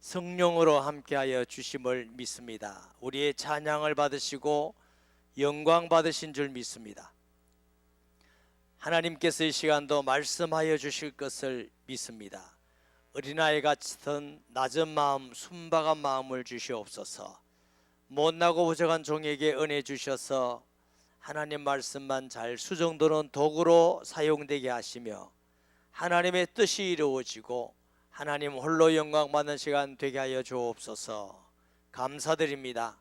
성령으로 함께하여 주심을 믿습니다. 우리의 찬양을 받으시고 영광 받으신 줄 믿습니다. 하나님께서 이 시간도 말씀하여 주실 것을 믿습니다. 어린아이 같은 낮은 마음, 순박한 마음을 주시옵소서. 못나고 부족한 종에게 은혜 주셔서 하나님 말씀만 잘 수정되는 도구로 사용되게 하시며 하나님의 뜻이 이루어지고 하나님 홀로 영광 받는 시간 되게 하여 주옵소서. 감사드립니다.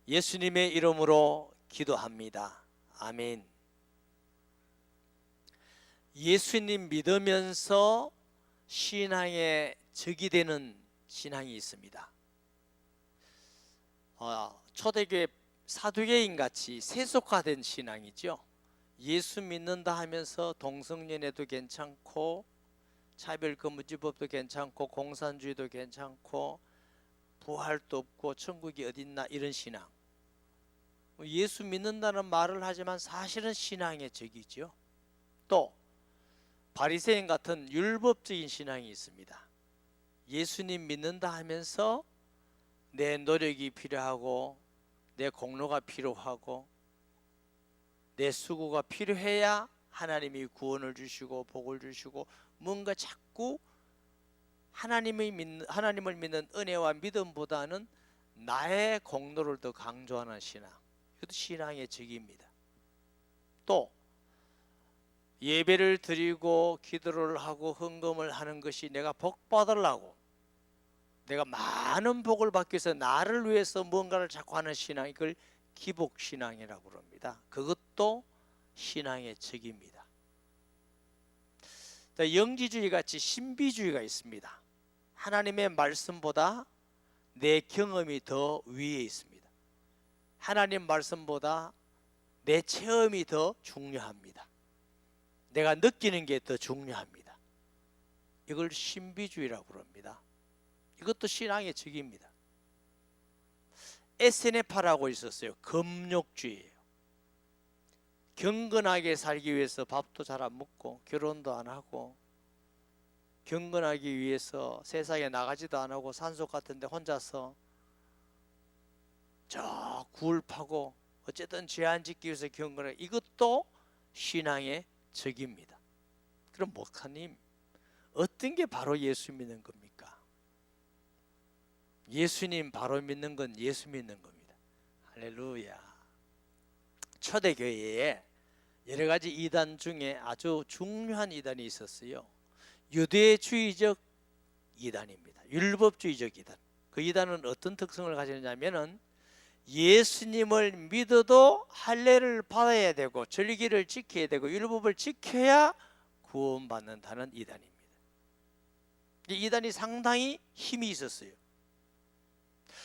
예수님의 이름으로 기도합니다. 아멘. 예수님 믿으면서 신앙의 적이 되는 신앙이 있습니다. 초대교회 사두개인 같이 세속화된 신앙이죠. 예수 믿는다 하면서 동성연애도 괜찮고 차별금지법도 괜찮고 공산주의도 괜찮고 부활도 없고 천국이 어딨나 이런 신앙. 예수 믿는다는 말을 하지만 사실은 신앙의 적이죠. 또 바리새인 같은 율법적인 신앙이 있습니다. 예수님 믿는다 하면서 내 노력이 필요하고 내 공로가 필요하고 내 수고가 필요해야 하나님이 구원을 주시고 복을 주시고 뭔가 자꾸 하나님을 믿는 은혜와 믿음보다는 나의 공로를 더 강조하는 신앙. 이것도 신앙의 적입니다. 또 예배를 드리고 기도를 하고 헌금을 하는 것이 내가 복 받으려고, 내가 많은 복을 받기 위해서 나를 위해서 뭔가를 자꾸 하는 신앙, 이걸 기복신앙이라고 합니다. 그것도 신앙의 적입니다. 영지주의 같이 신비주의가 있습니다. 하나님의 말씀보다 내 경험이 더 위에 있습니다. 하나님 말씀보다 내 체험이 더 중요합니다. 내가 느끼는 게 더 중요합니다. 이걸 신비주의라고 합니다. 이것도 신앙의 적입니다. 에세네파라고 있었어요. 금욕주의예요. 경건하게 살기 위해서 밥도 잘 안 먹고 결혼도 안 하고 경건하기 위해서 세상에 나가지도 안 하고 산속 같은 데 혼자서 저 굴 파고 어쨌든 죄 안 짓기 위해서 경건하게, 이것도 신앙의 적입니다. 그럼 목사님, 어떤 게 바로 예수 믿는 겁니까? 예수님 바로 믿는 건 예수 믿는 겁니다. 할렐루야. 초대교회에 여러 가지 이단 중에 아주 중요한 이단이 있었어요. 유대주의적 이단입니다. 율법주의적 이단. 그 이단은 어떤 특성을 가지느냐면은 예수님을 믿어도 할례를 받아야 되고 절기를 지켜야 되고 율법을 지켜야 구원받는다는 이단입니다. 이 이단이 상당히 힘이 있었어요.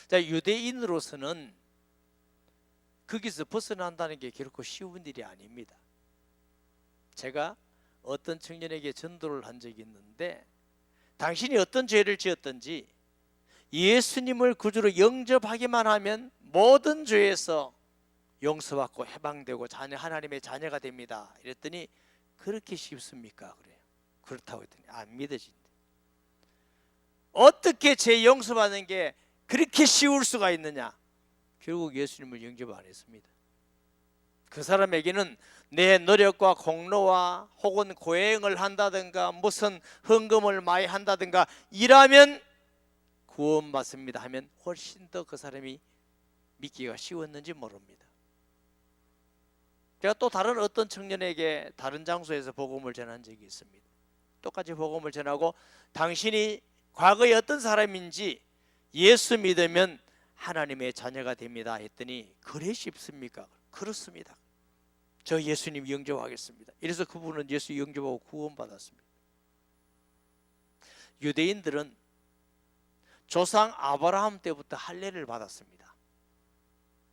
자, 유대인으로서는 거기서 벗어난다는 게 결코 쉬운 일이 아닙니다. 제가 어떤 청년에게 전도를 한 적이 있는데, 당신이 어떤 죄를 지었든지 예수님을 구주로 영접하기만 하면 모든 죄에서 용서받고 해방되고 하나님의 자녀가 됩니다. 이랬더니 그렇게 쉽습니까? 그래요. 그렇다고 했더니 안 믿어진대. 어떻게 죄 용서받는 게 그렇게 쉬울 수가 있느냐? 결국 예수님을 영접 안 했습니다. 그 사람에게는 내 노력과 공로와 혹은 고행을 한다든가 무슨 헌금을 많이 한다든가 일하면 구원받습니다 하면 훨씬 더 그 사람이 믿기가 쉬웠는지 모릅니다. 제가 또 다른 어떤 청년에게 다른 장소에서 복음을 전한 적이 있습니다. 똑같이 복음을 전하고 당신이 과거에 어떤 사람인지 예수 믿으면 하나님의 자녀가 됩니다 했더니 그래 쉽습니까? 그렇습니다. 저 예수님 영접하겠습니다. 이래서 그분은 예수 영접하고 구원받았습니다. 유대인들은 조상 아브라함 때부터 할례를 받았습니다.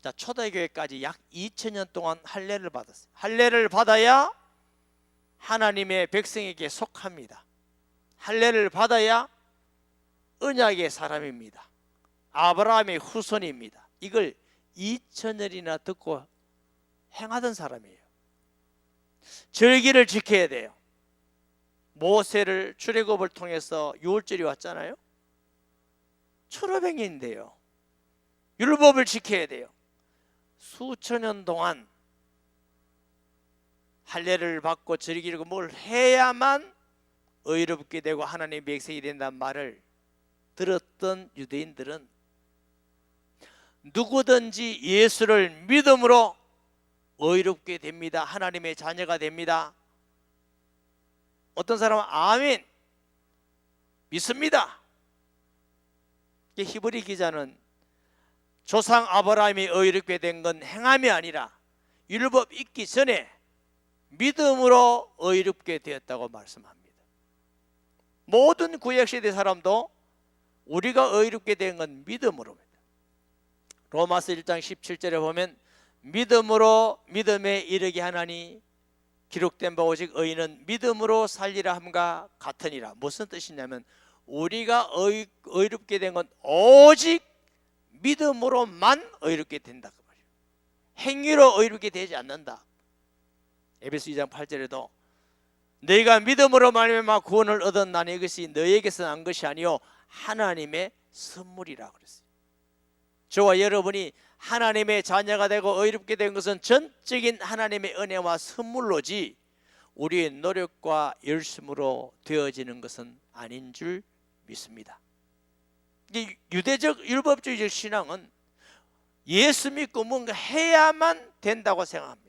자, 초대교회까지 약 2000년 동안 할례를 받았어요. 할례를 받아야 하나님의 백성에게 속합니다. 할례를 받아야 언약의 사람입니다. 아브라함의 후손입니다. 이걸 2000년이나 듣고 행하던 사람이에요. 절기를 지켜야 돼요. 모세를 출애굽을 통해서 유월절이 왔잖아요. 1500년인데요. 율법을 지켜야 돼요. 수천 년 동안 할례를 받고 즐기고 뭘 해야만 의롭게 되고 하나님의 백성이 된다는 말을 들었던 유대인들은 누구든지 예수를 믿음으로 의롭게 됩니다. 하나님의 자녀가 됩니다. 어떤 사람은 아멘 믿습니다. 히브리 기자는 조상 아브라함이 의롭게 된 건 행함이 아니라 율법 있기 전에 믿음으로 의롭게 되었다고 말씀합니다. 모든 구약시대 사람도 우리가 의롭게 된 건 믿음으로입니다. 로마서 1장 17절에 보면 믿음으로 믿음에 이르게 하나니 기록된 바 오직 의인은 믿음으로 살리라 함과 같으니라. 무슨 뜻이냐면 우리가 의롭게 된 건 오직 믿음으로만 의롭게 된다 그 말이에요. 행위로 의롭게 되지 않는다. 에베소 2장 8절에도 너희가 믿음으로 말미암아 구원을 얻었나니 이것이 너희에게서 난 것이 아니요 하나님의 선물이라 그랬어요. 저와 여러분이 하나님의 자녀가 되고 의롭게 된 것은 전적인 하나님의 은혜와 선물로지 우리의 노력과 열심으로 되어지는 것은 아닌 줄 믿습니다. 유대적 율법주의적 신앙은 예수 믿고 뭔가 해야만 된다고 생각합니다.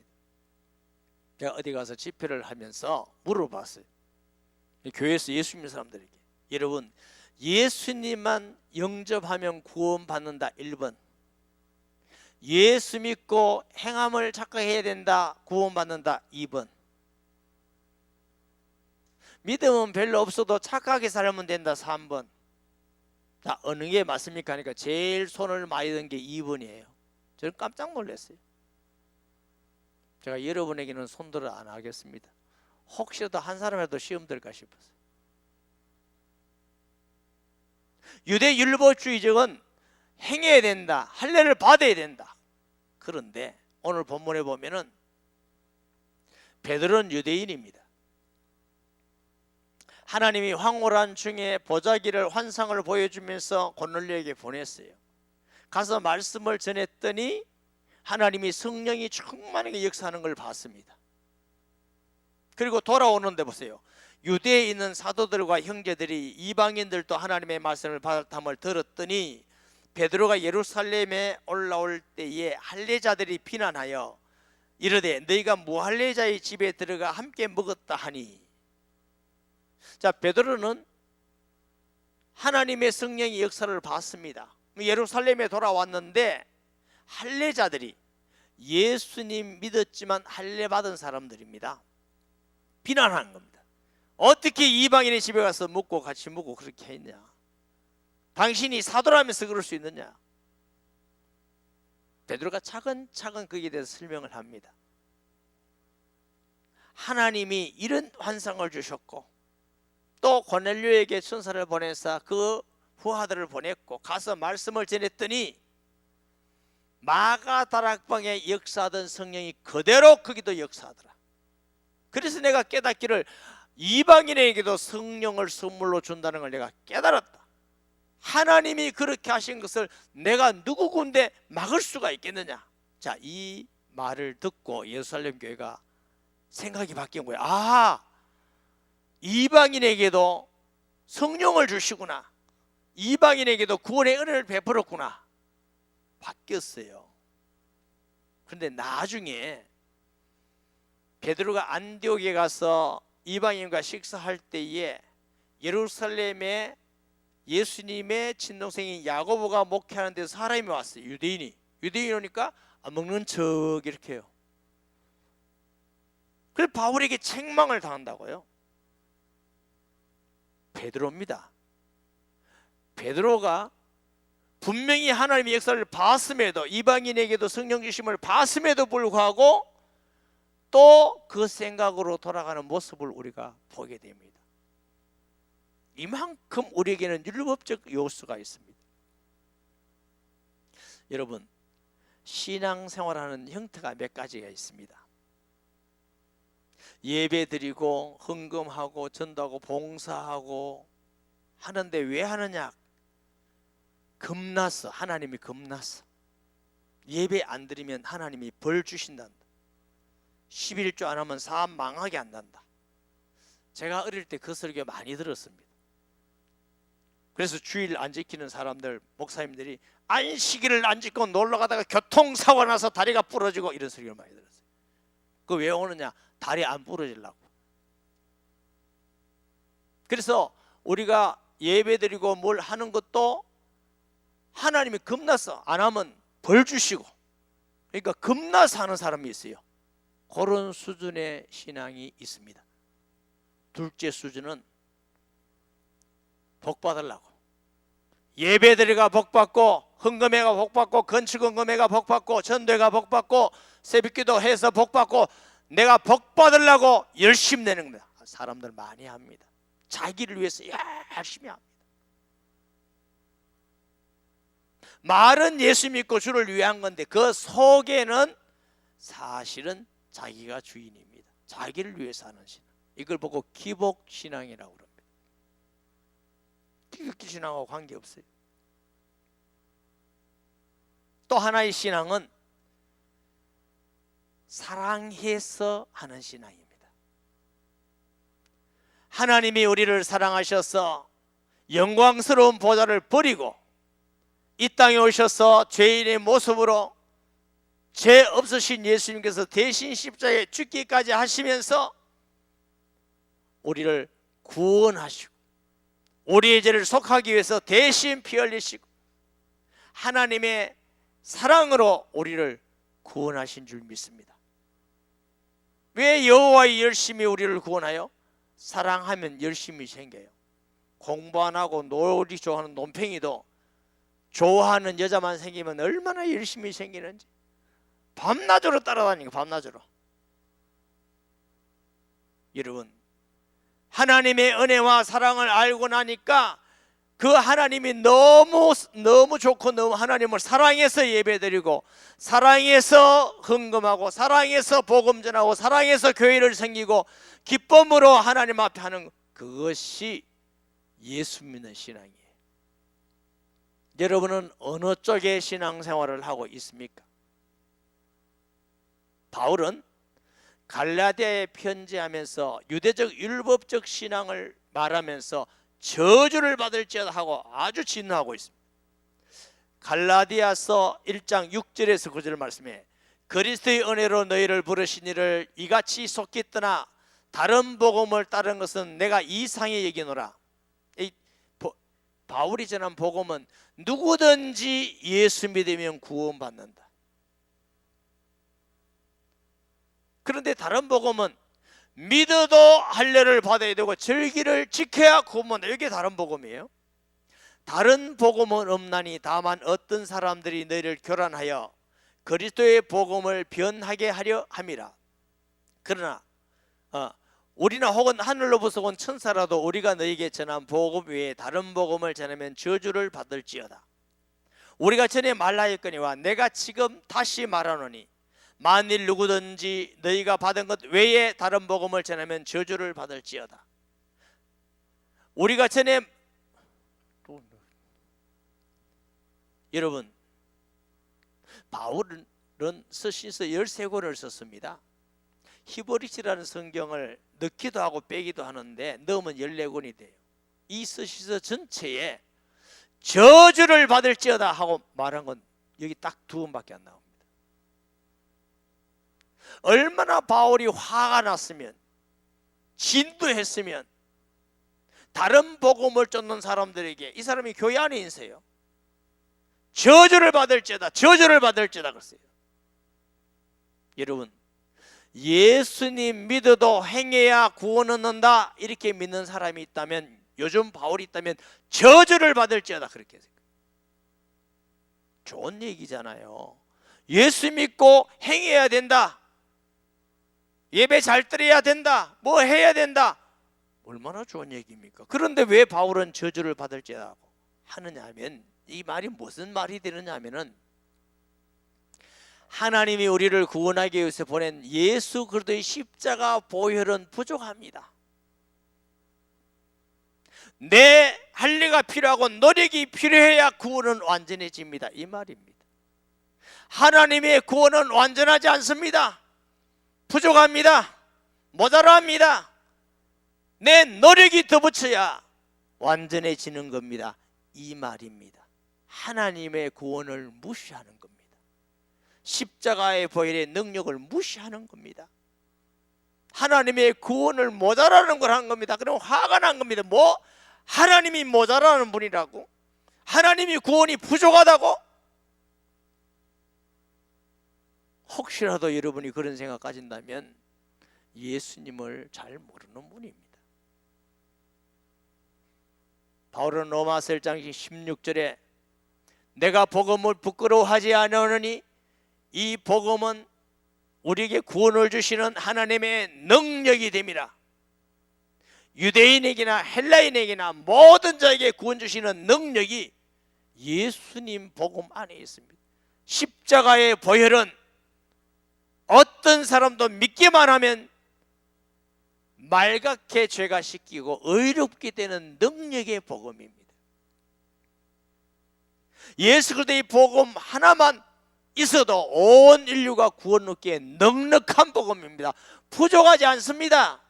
제가 어디 가서 집회를 하면서 물어봤어요. 교회에서 예수 믿는 사람들에게, 여러분 예수님만 영접하면 구원받는다 1번, 예수 믿고 행함을 착각해야 된다 구원받는다 2번, 믿음은 별로 없어도 착하게 살면 된다 3번. 자, 어느 게 맞습니까? 하니까 제일 손을 많이 든 게 2번이에요. 저는 깜짝 놀랐어요. 제가 여러분에게는 손들어 안 하겠습니다. 혹시라도 한 사람이라도 시험 들까 싶어서. 유대 율법주의적은 행해야 된다, 할례를 받아야 된다. 그런데 오늘 본문에 보면은 베드로는 유대인입니다. 하나님이 황홀한 중에 보자기를 환상을 보여주면서 고넬료에게 보냈어요. 가서 말씀을 전했더니 하나님이 성령이 충만하게 역사하는 걸 봤습니다. 그리고 돌아오는데 보세요. 유대에 있는 사도들과 형제들이 이방인들도 하나님의 말씀을 받았음을 들었더니 베드로가 예루살렘에 올라올 때에 할례자들이 비난하여 이르되 너희가 무할례자의 집에 들어가 함께 먹었다 하니. 자, 베드로는 하나님의 성령의 역사를 봤습니다. 예루살렘에 돌아왔는데 할례자들이 예수님 믿었지만 할례 받은 사람들입니다. 비난하는 겁니다. 어떻게 이방인의 집에 가서 먹고 같이 먹고 그렇게 했냐? 당신이 사도라면서 그럴 수 있느냐? 베드로가 차근차근 거기에 대해서 설명을 합니다. 하나님이 이런 환상을 주셨고 또 고넬료에게 천사를 보내서 그 후하들을 보냈고 가서 말씀을 전했더니 마가다락방에 역사하던 성령이 그대로 거기도 역사하더라. 그래서 내가 깨닫기를 이방인에게도 성령을 선물로 준다는 걸 내가 깨달았다. 하나님이 그렇게 하신 것을 내가 누구군데 막을 수가 있겠느냐. 자, 이 말을 듣고 예루살렘 교회가 생각이 바뀐 거예요. 아, 이방인에게도 성령을 주시구나, 이방인에게도 구원의 은혜를 베풀었구나. 바뀌었어요. 그런데 나중에 베드로가 안디옥에 가서 이방인과 식사할 때에 예루살렘에 예수님의 친동생인 야고보가 목회하는 데서 사람이 왔어요. 유대인이 오니까 먹는 척 이렇게 해요. 그래서 바울에게 책망을 당한다고요. 베드로입니다. 베드로가 분명히 하나님의 역사를 봤음에도, 이방인에게도 성령 주심을 봤음에도 불구하고 또 그 생각으로 돌아가는 모습을 우리가 보게 됩니다. 이만큼 우리에게는 율법적 요소가 있습니다. 여러분, 신앙생활하는 형태가 몇 가지가 있습니다. 예배 드리고 헌금하고 전도하고 봉사하고 하는데 왜 하느냐? 겁났어. 하나님이 겁났어. 예배 안 드리면 하나님이 벌 주신단다. 11조 안 하면 사업 망하게 한단다. 제가 어릴 때 그 설교 많이 들었습니다. 그래서 주일 안 지키는 사람들, 목사님들이 안식일을 안 지키고 놀러 가다가 교통사고 나서 다리가 부러지고 이런 설교를 많이 들었어요. 그 왜 오느냐? 다리 안 부러지려고. 그래서 우리가 예배드리고 뭘 하는 것도 하나님이 겁나서 안 하면 벌 주시고, 그러니까 겁나서 하는 사람이 있어요. 그런 수준의 신앙이 있습니다. 둘째 수준은 복 받으려고. 예배드리가 복 받고, 헌금회가 복 받고, 건축헌금회가 복 받고, 전도회가 복 받고, 새벽기도 해서 복 받고, 내가 복 받으려고 열심히 내는 겁니다. 사람들 많이 합니다. 자기를 위해서 열심히 합니다. 말은 예수 믿고 주를 위한 건데 그 속에는 사실은 자기가 주인입니다. 자기를 위해서 하는 신앙. 이걸 보고 기복신앙이라고 합니다. 기복신앙하고 관계없어요. 또 하나의 신앙은 사랑해서 하는 신앙입니다. 하나님이 우리를 사랑하셔서 영광스러운 보좌를 버리고 이 땅에 오셔서 죄인의 모습으로 죄 없으신 예수님께서 대신 십자가에 죽기까지 하시면서 우리를 구원하시고 우리의 죄를 속하기 위해서 대신 피 흘리시고 하나님의 사랑으로 우리를 구원하신 줄 믿습니다. 왜 여호와의 열심히 우리를 구원하여? 사랑하면 열심히 생겨요. 공부 안 하고 놀이 좋아하는 논팽이도 좋아하는 여자만 생기면 얼마나 열심히 생기는지 밤낮으로 따라다니고 밤낮으로. 여러분, 하나님의 은혜와 사랑을 알고 나니까 그 하나님이 너무 좋고 너무 하나님을 사랑해서 예배드리고 사랑해서 헌금하고 사랑해서 복음 전하고 사랑해서 교회를 섬기고 기쁨으로 하나님 앞에 하는 그것이 예수 믿는 신앙이에요. 여러분은 어느 쪽의 신앙생활을 하고 있습니까? 바울은 갈라디아에 편지하면서 유대적 율법적 신앙을 말하면서 저주를 받을지어다 하고 아주 진노하고 있습니다. 갈라디아서 1장 6절에서 9절 말씀에 그리스도의 은혜로 너희를 부르시니를 이같이 속히 떠나 다른 복음을 따른 것은 내가 이상히 여기노라. 바울이 전한 복음은 누구든지 예수 믿으면 구원받는다. 그런데 다른 복음은 믿어도 할례를 받아야 되고 절기를 지켜야 구원받는다. 이게 다른 복음이에요. 다른 복음은 없나니 다만 어떤 사람들이 너희를 교란하여 그리스도의 복음을 변하게 하려 함이라. 그러나 우리나 혹은 하늘로부터 온 천사라도 우리가 너희에게 전한 복음 외에 다른 복음을 전하면 저주를 받을지어다. 우리가 전에 말하였거니와 내가 지금 다시 말하노니 만일 누구든지 너희가 받은 것 외에 다른 복음을 전하면 저주를 받을지어다. 우리가 전에 여러분, 바울은 서신서 13권을 썼습니다. 히브리서라는 성경을 넣기도 하고 빼기도 하는데 넣으면 14권이 돼요. 이 서신서 전체에 저주를 받을지어다 하고 말한 건 여기 딱 2권밖에 안 나옵니다. 얼마나 바울이 화가 났으면, 진도했으면 다른 복음을 쫓는 사람들에게, 이 사람이 교회 안에 있어요, 저주를 받을지어다, 저주를 받을지어다 그랬어요. 여러분, 예수님 믿어도 행해야 구원 얻는다 이렇게 믿는 사람이 있다면, 요즘 바울이 있다면 저주를 받을지어다 그렇게 했어요. 좋은 얘기잖아요. 예수 믿고 행해야 된다, 예배 잘 드려야 된다, 뭐 해야 된다, 얼마나 좋은 얘기입니까? 그런데 왜 바울은 저주를 받을지어다 하느냐 하면, 이 말이 무슨 말이 되느냐 하면은, 하나님이 우리를 구원하기 위해서 보낸 예수 그리스도의 십자가 보혈은 부족합니다. 내 할례가 필요하고 노력이 필요해야 구원은 완전해집니다, 이 말입니다. 하나님의 구원은 완전하지 않습니다. 부족합니다. 모자랍니다. 내 노력이 덧붙여야 완전해지는 겁니다, 이 말입니다. 하나님의 구원을 무시하는 겁니다. 십자가의 보혈의 능력을 무시하는 겁니다. 하나님의 구원을 모자라는 걸 한 겁니다. 그럼 화가 난 겁니다. 뭐? 하나님이 모자라는 분이라고? 하나님이 구원이 부족하다고? 혹시라도 여러분이 그런 생각 가진다면 예수님을 잘 모르는 분입니다. 바울은 로마서 1장 16절에 내가 복음을 부끄러워하지 않으니 이 복음은 우리에게 구원을 주시는 하나님의 능력이 됨이라. 유대인에게나 헬라인에게나 모든 자에게 구원 주시는 능력이 예수님 복음 안에 있습니다. 십자가의 보혈은 어떤 사람도 믿기만 하면 말갛게 죄가 씻기고 의롭게 되는 능력의 복음입니다. 예수 그리스도의 복음 하나만 있어도 온 인류가 구원 얻기에 넉넉한 복음입니다. 부족하지 않습니다.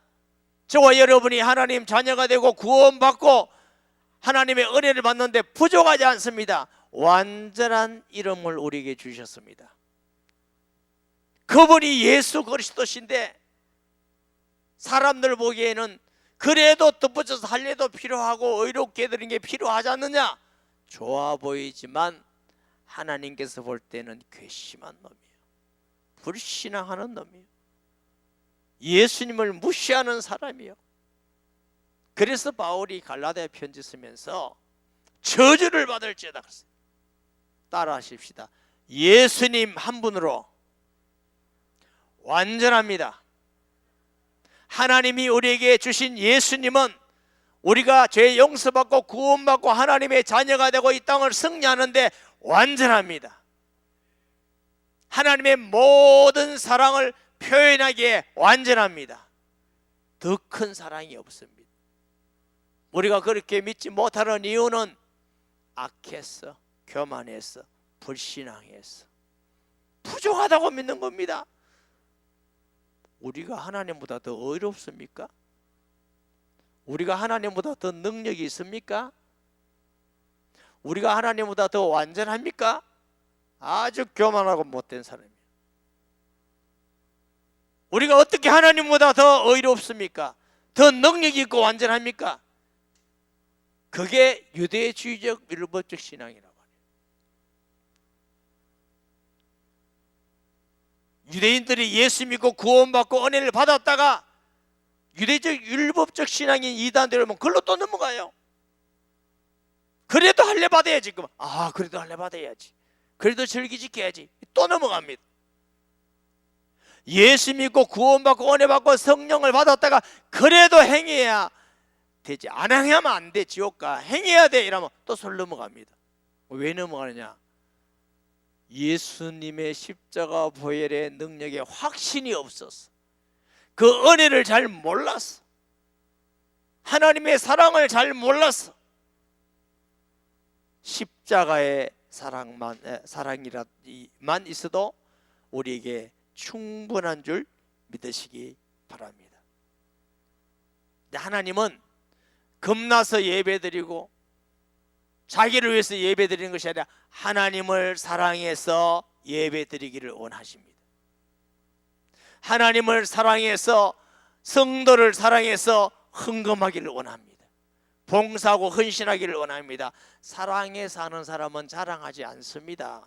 저와 여러분이 하나님 자녀가 되고 구원받고 하나님의 은혜를 받는데 부족하지 않습니다. 완전한 이름을 우리에게 주셨습니다. 그분이 예수 그리스도신데 사람들 보기에는 그래도 덧붙여서 할례도 필요하고 의롭게 드리는 게 필요하지 않느냐? 좋아 보이지만 하나님께서 볼 때는 괘씸한 놈이에요. 불신앙하는 놈이에요. 예수님을 무시하는 사람이에요. 그래서 바울이 갈라디아 편지 쓰면서 저주를 받을지어다 그랬어요. 따라 하십시다. 예수님 한 분으로 완전합니다. 하나님이 우리에게 주신 예수님은 우리가 죄 용서받고 구원받고 하나님의 자녀가 되고 이 땅을 승리하는데 완전합니다. 하나님의 모든 사랑을 표현하기에 완전합니다. 더 큰 사랑이 없습니다. 우리가 그렇게 믿지 못하는 이유는 악했어, 교만했어, 불신앙했어, 부족하다고 믿는 겁니다. 우리가 하나님보다 더 의롭습니까? 우리가 하나님보다 더 능력이 있습니까? 우리가 하나님보다 더 완전합니까? 아주 교만하고 못된 사람이에요. 우리가 어떻게 하나님보다 더 의롭습니까? 더 능력이 있고 완전합니까? 그게 유대주의적 율법적 신앙이라고 해요. 유대인들이 예수 믿고 구원받고 은혜를 받았다가 유대적 율법적 신앙인 이단들을 보면 그걸로 또 넘어가요. 그래도 할례 받아야지. 그래도 할례 받아야지. 그래도 절기 지켜야지. 또 넘어갑니다. 예수 믿고 구원받고 은혜 받고 성령을 받았다가 그래도 행해야 되지. 안 행하면 안 돼. 지옥가. 행해야 돼. 이러면 또 손 넘어갑니다. 왜 넘어가느냐? 예수님의 십자가 보혈의 능력에 확신이 없었어. 그 은혜를 잘 몰랐어. 하나님의 사랑을 잘 몰랐어. 십자가의 사랑이만 있어도 우리에게 충분한 줄 믿으시기 바랍니다. 하나님은 겁나서 예배드리고 자기를 위해서 예배드리는 것이 아니라 하나님을 사랑해서 예배드리기를 원하십니다. 하나님을 사랑해서 성도를 사랑해서 헌금하기를 원합니다. 봉사하고 헌신하기를 원합니다. 사랑에 사는 사람은 자랑하지 않습니다.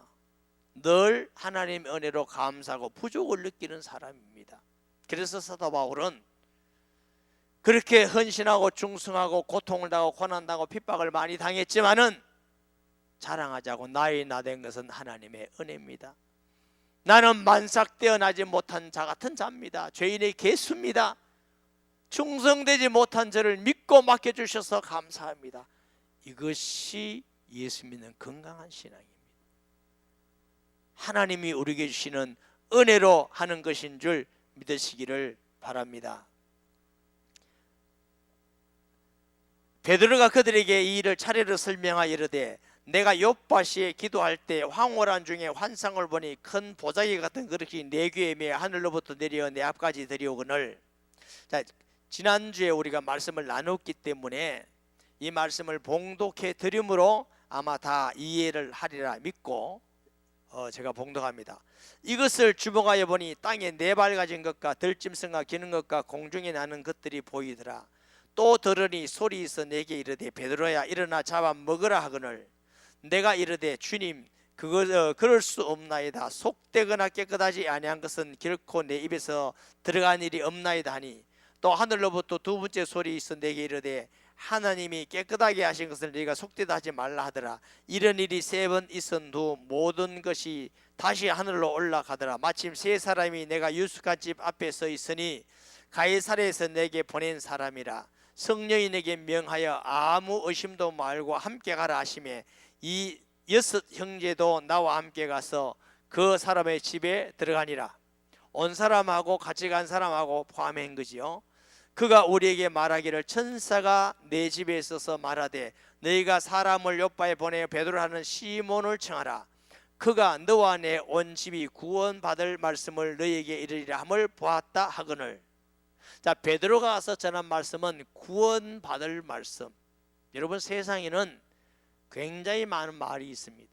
늘 하나님 은혜로 감사하고 부족을 느끼는 사람입니다. 그래서 사도 바울은 그렇게 헌신하고 중승하고 고통을 당하고 고난당하고 핍박을 많이 당했지만은 자랑하자고 나의 나된 것은 하나님의 은혜입니다. 나는 만삭 태어나지 못한 자 같은 자입니다. 죄인의 개수입니다. 충성되지 못한 저를 믿고 맡겨주셔서 감사합니다. 이것이 예수 믿는 건강한 신앙입니다. 하나님이 우리에게 주시는 은혜로 하는 것인 줄 믿으시기를 바랍니다. 베드로가 그들에게 이 일을 차례로 설명하여 이르되 내가 욥바시에 기도할 때 황홀한 중에 환상을 보니 큰 보자기 같은 그릇이 내 귀에 매 하늘로부터 내려 내 앞까지 들여오거늘. 자, 지난주에 우리가 말씀을 나눴기 때문에 이 말씀을 봉독해 드림으로 아마 다 이해를 하리라 믿고 제가 봉독합니다. 이것을 주목하여 보니 땅에 네 발 가진 것과 들짐승과 기는 것과 공중에 나는 것들이 보이더라. 또 들으니 소리 있어 내게 이르되 베드로야 일어나 잡아 먹으라 하거늘. 내가 이르되 주님 그럴 수 없나이다. 속되거나 깨끗하지 아니한 것은 결코 내 입에서 들어간 일이 없나이다 하니 또 하늘로부터 두 번째 소리 있어 내게 이르되 하나님이 깨끗하게 하신 것을 네가 속되다 하지 말라 하더라. 이런 일이 세 번 있은 후 모든 것이 다시 하늘로 올라가더라. 마침 세 사람이 내가 유숙한 집 앞에 서 있으니 가이사랴에서 내게 보낸 사람이라. 성령이 내게 명하여 아무 의심도 말고 함께 가라 하시매 이 여섯 형제도 나와 함께 가서 그 사람의 집에 들어가니라. 온 사람하고 같이 간 사람하고 포함한 거지요. 그가 우리에게 말하기를 천사가 내 집에 있어서 말하되 너희가 사람을 요바에 보내 베드로라는 시몬을 청하라. 그가 너와 내 온 집이 구원받을 말씀을 너희에게 이르리라 함을 보았다 하거늘. 자, 베드로가 와서 전한 말씀은 구원받을 말씀. 여러분, 세상에는 굉장히 많은 말이 있습니다.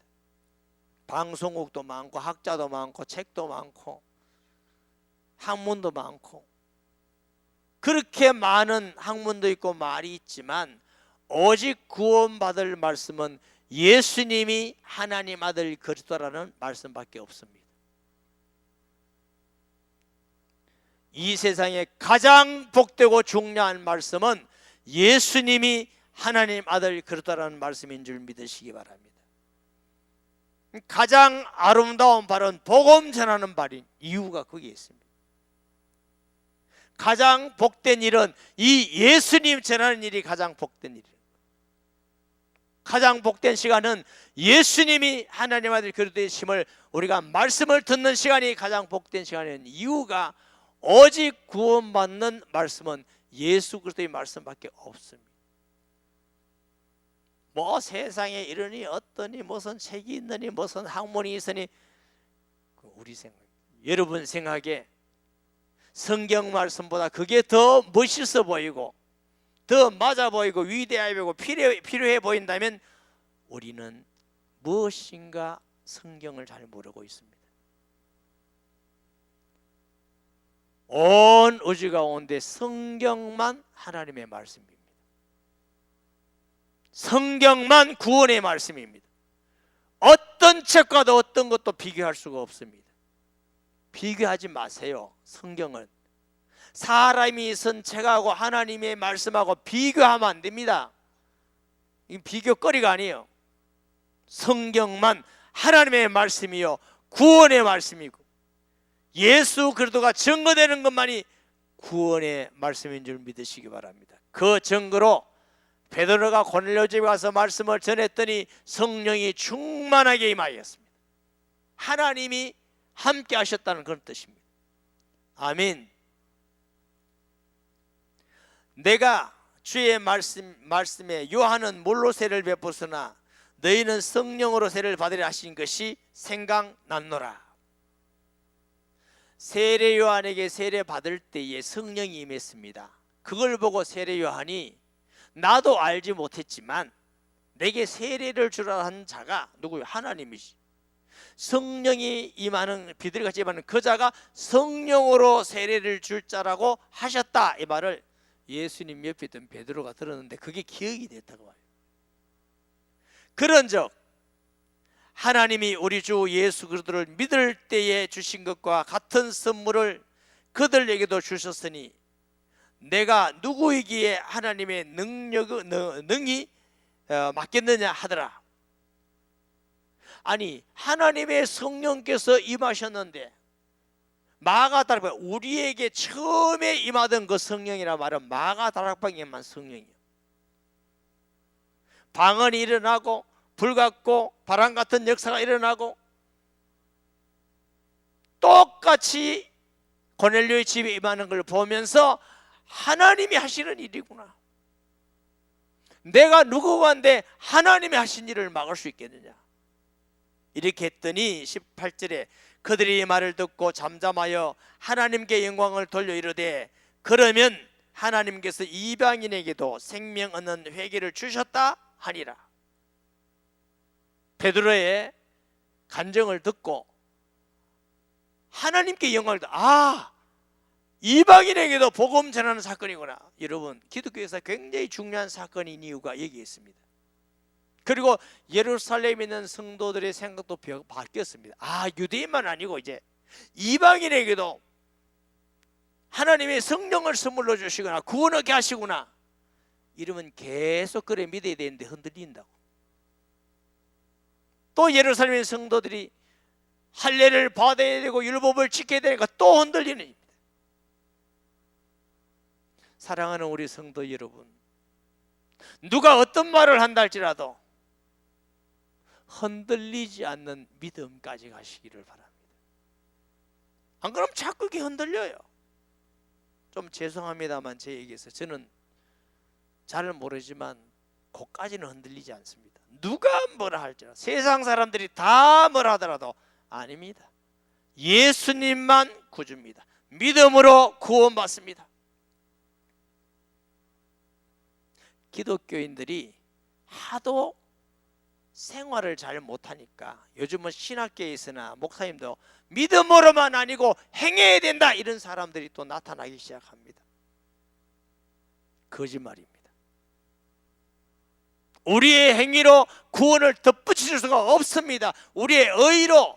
방송국도 많고 학자도 많고 책도 많고 학문도 많고 그렇게 많은 학문도 있고 말이 있지만 오직 구원받을 말씀은 예수님이 하나님 아들 그리스도라는 말씀밖에 없습니다. 이 세상에 가장 복되고 중요한 말씀은 예수님이 하나님 아들 그리스도라는 말씀인 줄 믿으시기 바랍니다. 가장 아름다운 발은 복음 전하는 발인 이유가 거기에 있습니다. 가장 복된 일은 이 예수님 전하는 일이 가장 복된 일이에요. 가장 복된 시간은 예수님이 하나님 아들 그리스도이심을 우리가 말씀을 듣는 시간이 가장 복된 시간인 이유가 오직 구원받는 말씀은 예수 그리스도의 말씀밖에 없습니다. 뭐 세상에 이러니 어떠니 무슨 책이 있느니 무슨 학문이 있으니 우리 생각, 여러분 생각에 성경 말씀보다 그게 더 멋있어 보이고 더 맞아 보이고 위대해 보이고 필요해 보인다면 우리는 무엇인가 성경을 잘 모르고 있습니다. 온 우주 가운데 성경만 하나님의 말씀입니다. 성경만 구원의 말씀입니다. 어떤 책과도 어떤 것도 비교할 수가 없습니다. 비교하지 마세요. 성경은 사람이 쓴 책하고 하나님의 말씀하고 비교하면 안 됩니다. 이건 비교거리가 아니에요. 성경만 하나님의 말씀이요 구원의 말씀이고 예수 그리스도가 증거되는 것만이 구원의 말씀인 줄 믿으시기 바랍니다. 그 증거로 베드로가 고넬료 집에 가서 말씀을 전했더니 성령이 충만하게 임하였습니다. 하나님이 함께 하셨다는 그런 뜻입니다. 아멘. 내가 주의 말씀에 요한은 물로 세를 베푸으나 너희는 성령으로 세를 받으려 하신 것이 생각났노라. 세례 요한에게 세례 받을 때에 성령이 임했습니다. 그걸 보고 세례 요한이 나도 알지 못했지만 내게 세례를 주라 한 자가 누구요? 하나님이시. 성령이 임하는 비둘기같이 임하는 그 자가 성령으로 세례를 줄 자라고 하셨다. 이 말을 예수님 옆에 있던 베드로가 들었는데 그게 기억이 됐다고 해요. 그런즉 하나님이 우리 주 예수 그리스도를 믿을 때에 주신 것과 같은 선물을 그들에게도 주셨으니 내가 누구이기에 하나님의 능이 맡겼느냐 하더라. 아니 하나님의 성령께서 임하셨는데 마가다락방 우리에게 처음에 임하던 그 성령이라 말은 마가다락방에만 성령이에요. 방언이 일어나고 불 같고 바람 같은 역사가 일어나고 똑같이 고넬료의 집에 임하는 걸 보면서 하나님이 하시는 일이구나. 내가 누구간데 하나님이 하신 일을 막을 수 있겠느냐. 이렇게 했더니 18절에 그들이 말을 듣고 잠잠하여 하나님께 영광을 돌려 이르되 그러면 하나님께서 이방인에게도 생명 얻는 회개를 주셨다 하니라. 베드로의 간증을 듣고 하나님께 영광을 이방인에게도 복음 전하는 사건이구나. 여러분, 기독교에서 굉장히 중요한 사건인 이유가 여기 있습니다. 그리고 예루살렘에 있는 성도들의 생각도 바뀌었습니다. 유대인만 아니고 이제 이방인에게도 하나님의 성령을 선물로 주시거나 구원하게 하시구나. 이러면 계속 그래 믿어야 되는데 흔들린다고. 또 예루살렘의 성도들이 할례를 받아야 되고 율법을 지켜야 되니까 또 흔들리는 입니다. 사랑하는 우리 성도 여러분, 누가 어떤 말을 한다 할지라도 흔들리지 않는 믿음까지 가시기를 바랍니다. 안 그러면 자꾸 이렇게 흔들려요. 좀 죄송합니다만 제 얘기에서 저는 잘 모르지만 그까지는 흔들리지 않습니다. 누가 뭐라 할지라도, 세상 사람들이 다 뭐라 하더라도 아닙니다. 예수님만 구주입니다. 믿음으로 구원받습니다. 기독교인들이 하도 생활을 잘 못하니까 요즘은 신학계에서나 목사님도 믿음으로만 아니고 행해야 된다 이런 사람들이 또 나타나기 시작합니다. 거짓말입니다. 우리의 행위로 구원을 덧붙일 수가 없습니다. 우리의 의로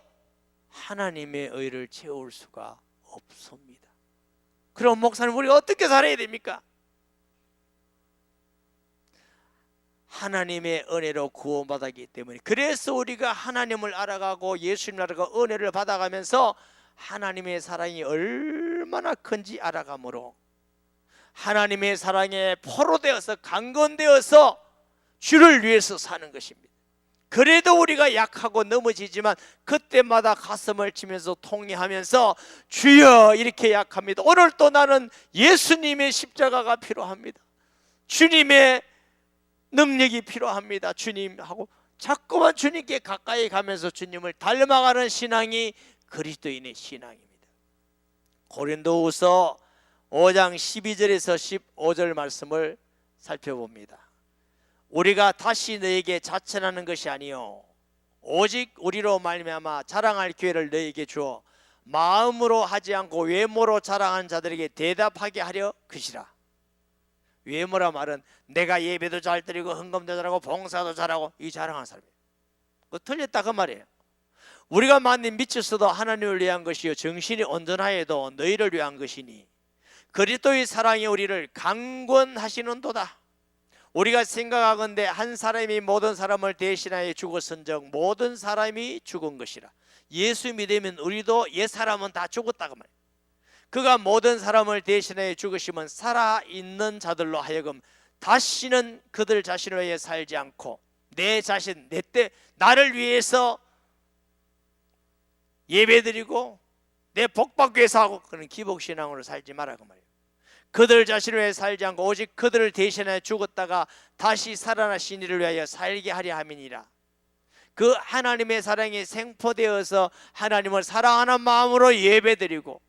하나님의 의를 채울 수가 없습니다. 그럼 목사님, 우리가 어떻게 살아야 됩니까? 하나님의 은혜로 구원받았기 때문에, 그래서 우리가 하나님을 알아가고 예수님을 알아가고 은혜를 받아가면서 하나님의 사랑이 얼마나 큰지 알아가므로 하나님의 사랑에 포로되어서 강건되어서 주를 위해서 사는 것입니다. 그래도 우리가 약하고 넘어지지만 그때마다 가슴을 치면서 통회하면서 주여 이렇게 약합니다. 오늘 또 나는 예수님의 십자가가 필요합니다. 주님의 능력이 필요합니다. 주님하고 자꾸만 주님께 가까이 가면서 주님을 닮아가는 신앙이 그리스도인의 신앙입니다. 고린도후서 5장 12절에서 15절 말씀을 살펴봅니다. 우리가 다시 너에게 자천하는 것이 아니요 오직 우리로 말미암아 자랑할 기회를 너에게 주어 마음으로 하지 않고 외모로 자랑하는 자들에게 대답하게 하려 것이라. 외모라 말은 내가 예배도 잘 드리고 헌금도 잘하고 봉사도 잘하고 이 자랑하는 사람이에요. 그거 틀렸다 그 말이에요. 우리가 만일 미쳤어도 하나님을 위한 것이요 정신이 온전하여도 너희를 위한 것이니 그리스도의 사랑이 우리를 강권하시는도다. 우리가 생각하건대 한 사람이 모든 사람을 대신하여 죽었은즉 모든 사람이 죽은 것이라. 예수 믿으면 우리도 옛 사람은 다 죽었다고 말이에요. 그가 모든 사람을 대신하여 죽으시면 살아있는 자들로 하여금 다시는 그들 자신을 위해 살지 않고 내 자신, 나를 위해서 예배드리고 내 복받기 위해서 하고 그런 기복신앙으로 살지 말라고 말이에요. 그들 자신을 위해 살지 않고 오직 그들을 대신하여 죽었다가 다시 살아나신 이를 위하여 살게 하려 함이니라. 그 하나님의 사랑이 생포되어서 하나님을 사랑하는 마음으로 예배드리고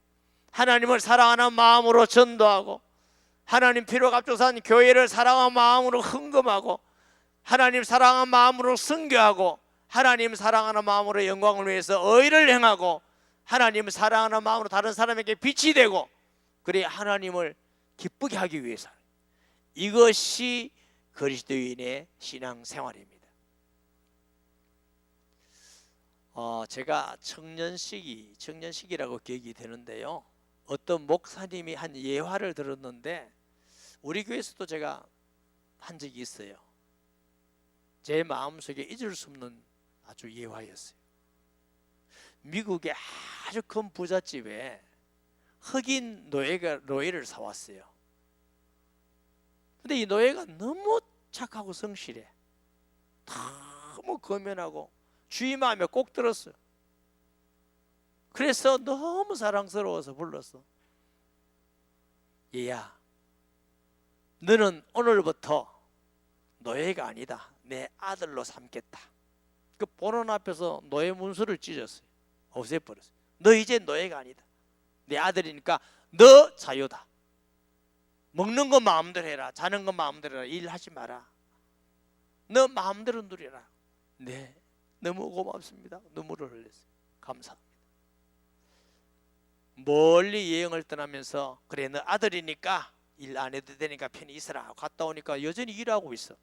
하나님을 사랑하는 마음으로 전도하고 하나님 피로 앞서선 교회를 사랑하는 마음으로 헌금하고 하나님 사랑하는 마음으로 선교하고 하나님 사랑하는 마음으로 영광을 위해서 의를 행하고 하나님 사랑하는 마음으로 다른 사람에게 빛이 되고 그래 하나님을 기쁘게 하기 위해서, 이것이 그리스도인의 신앙생활입니다. 제가 청년식이라고 기억이 되는데요, 어떤 목사님이 한 예화를 들었는데 우리 교회에서도 제가 한 적이 있어요. 제 마음속에 잊을 수 없는 아주 예화였어요. 미국의 아주 큰 부잣집에 흑인 노예를 사왔어요. 근데 이 노예가 너무 착하고 성실해. 너무 거면하고 주의 마음에 꼭 들었어요. 그래서 너무 사랑스러워서 불렀어. 얘야, 너는 오늘부터 노예가 아니다. 내 아들로 삼겠다. 그 보는 앞에서 노예 문서를 찢었어요. 없애버렸어요. 너 이제 노예가 아니다. 내 아들이니까 너 자유다. 먹는 거 마음대로 해라. 자는 거 마음대로 해라. 일하지 마라. 너 마음대로 누려라. 네, 너무 고맙습니다. 눈물을 흘렸어요. 감사합니다. 멀리 여행을 떠나면서 그래 너 아들이니까 일 안 해도 되니까 편히 있어라. 갔다 오니까 여전히 일하고 있어.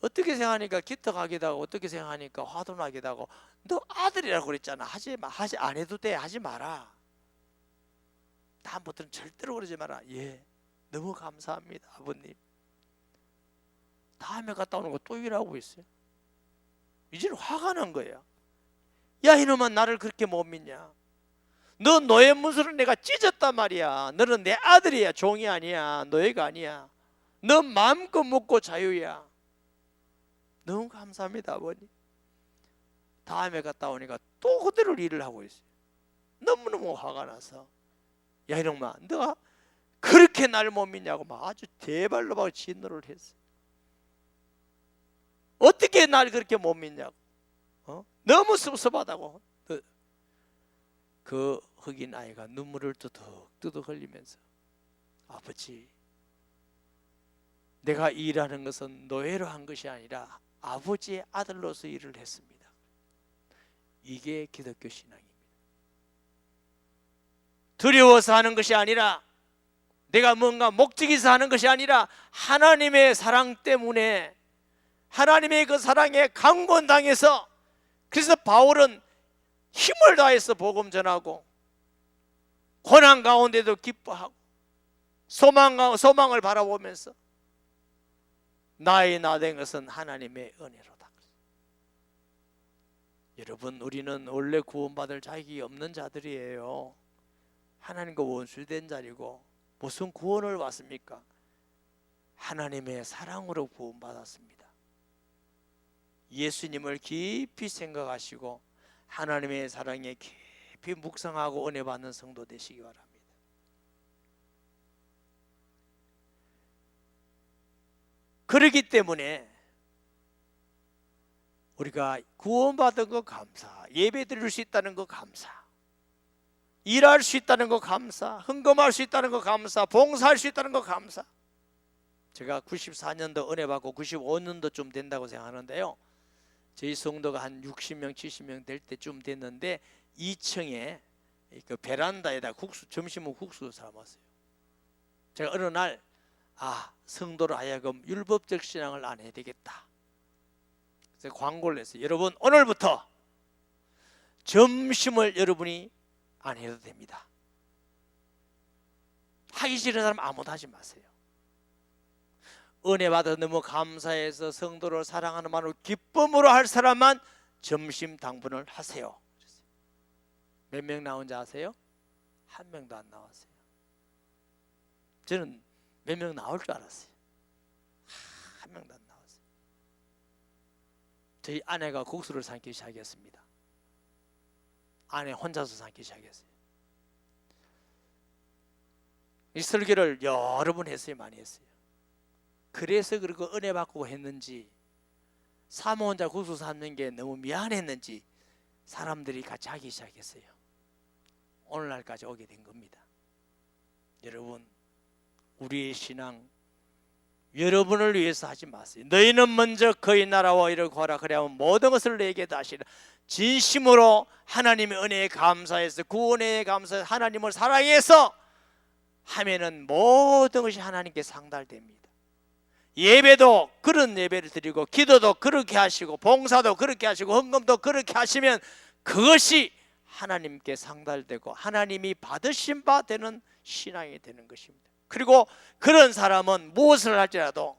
어떻게 생각하니까 기특하기도 하고 어떻게 생각하니까 화도 나기도 하고 너 아들이라고 그랬잖아. 하지 안 해도 돼. 하지 마라. 다음부터는 절대로 그러지 마라. 예, 너무 감사합니다 아버님. 다음에 갔다 오는 거 또 일하고 있어요. 이제는 화가 난 거예요. 야 이놈아 나를 그렇게 못 믿냐. 너 노예 문서를 내가 찢었단 말이야. 너는 내 아들이야. 종이 아니야. 노예가 아니야. 너 마음껏 먹고 자유야. 너무 감사합니다 아버님. 다음에 갔다 오니까 또 그대로 일을 하고 있어요. 너무너무 화가 나서 야 이놈아 너가 그렇게 날 못 믿냐고 막 아주 대발로 막 진노를 했어요. 어떻게 날 그렇게 못 믿냐고. 너무 섭섭하다고. 그 흑인 아이가 눈물을 뚜둑 흘리면서 아버지 내가 일하는 것은 노예로 한 것이 아니라 아버지의 아들로서 일을 했습니다. 이게 기독교 신앙입니다. 두려워서 하는 것이 아니라 내가 뭔가 목적이 있어 하는 것이 아니라 하나님의 사랑 때문에 하나님의 그 사랑에 강권당해서 그래서 바울은 힘을 다해서 복음 전하고 고난 가운데도 기뻐하고 소망을 바라보면서 나의 나 된 것은 하나님의 은혜로다. 여러분 우리는 원래 구원받을 자격이 없는 자들이에요. 하나님과 원수된 자리고 무슨 구원을 받습니까? 하나님의 사랑으로 구원받았습니다. 예수님을 깊이 생각하시고 하나님의 사랑에 깊이 묵상하고 은혜 받는 성도 되시기 바랍니다. 그렇기 때문에 우리가 구원받은 거 감사, 예배 드릴 수 있다는 거 감사, 일할 수 있다는 거 감사, 헌금할 수 있다는 거 감사, 봉사할 수 있다는 거 감사. 제가 94년도 은혜 받고 95년도쯤 된다고 생각하는데요. 저희 성도가 한 60명, 70명 될 때쯤 됐는데 2층에 그 베란다에다 점심은 국수 삶았어요. 제가 어느 날 성도로 하여금 율법적 신앙을 안 해야 되겠다. 그래서 광고를 했어요. 여러분 오늘부터 점심을 여러분이 안 해도 됩니다. 하기 싫은 사람 아무도 하지 마세요. 은혜 받아 너무 감사해서 성도를 사랑하는 마음으로 기쁨으로 할 사람만 점심 당분을 하세요. 몇 명 나온지 아세요? 한 명도 안 나왔어요. 저는 몇 명 나올 줄 알았어요. 한 명도 안 나왔어요. 저희 아내가 국수를 삶기 시작했습니다. 아내 혼자서 삶기 시작했어요. 이 설교를 여러 번 했어요. 많이 했어요. 그래서 그리고 은혜 받고 했는지 사모 혼자 국수 삶는 게 너무 미안했는지 사람들이 같이 하기 시작했어요. 오늘날까지 오게 된 겁니다. 여러분 우리의 신앙 여러분을 위해서 하지 마세요. 너희는 먼저 그의 나라와 이를 구하라 그래야만 모든 것을 내게 다시라. 진심으로 하나님의 은혜에 감사해서 구원에 감사해서 하나님을 사랑해서 하면은 모든 것이 하나님께 상달됩니다. 예배도 그런 예배를 드리고 기도도 그렇게 하시고 봉사도 그렇게 하시고 헌금도 그렇게 하시면 그것이 하나님께 상달되고 하나님이 받으신 바 되는 신앙이 되는 것입니다. 그리고 그런 사람은 무엇을 할지라도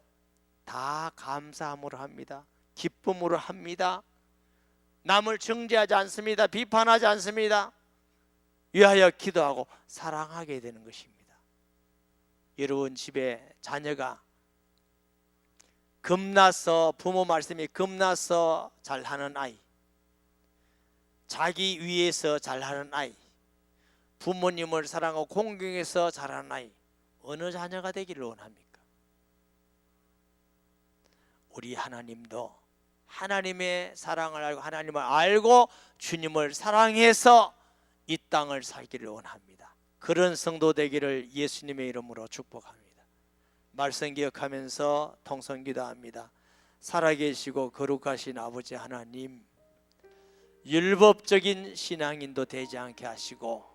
다 감사함으로 합니다. 기쁨으로 합니다. 남을 정죄하지 않습니다. 비판하지 않습니다. 위하여 기도하고 사랑하게 되는 것입니다. 여러분 집에 자녀가 겁나서 부모 말씀이 겁나서 잘하는 아이, 자기 위해서 잘하는 아이, 부모님을 사랑하고 공경해서 잘하는 아이, 어느 자녀가 되기를 원합니까? 우리 하나님도 하나님의 사랑을 알고 하나님을 알고 주님을 사랑해서 이 땅을 살기를 원합니다. 그런 성도 되기를 예수님의 이름으로 축복합니다. 말씀 기억하면서 통성기도합니다. 살아계시고 거룩하신 아버지 하나님, 율법적인 신앙인도 되지 않게 하시고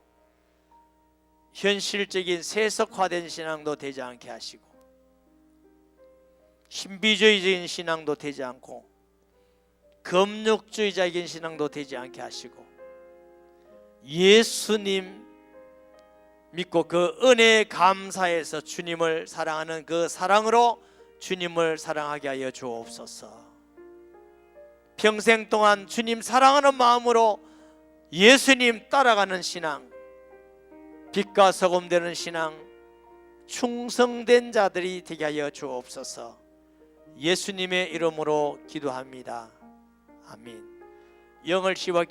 현실적인 세속화된 신앙도 되지 않게 하시고 신비주의적인 신앙도 되지 않고 금욕주의적인 신앙도 되지 않게 하시고 예수님 믿고 그 은혜에 감사해서 주님을 사랑하는 그 사랑으로 주님을 사랑하게 하여 주옵소서. 평생 동안 주님 사랑하는 마음으로 예수님 따라가는 신앙, 빛과 소금 되는 신앙, 충성된 자들이 되게 하여 주옵소서. 예수님의 이름으로 기도합니다. 아멘. 영을 씹어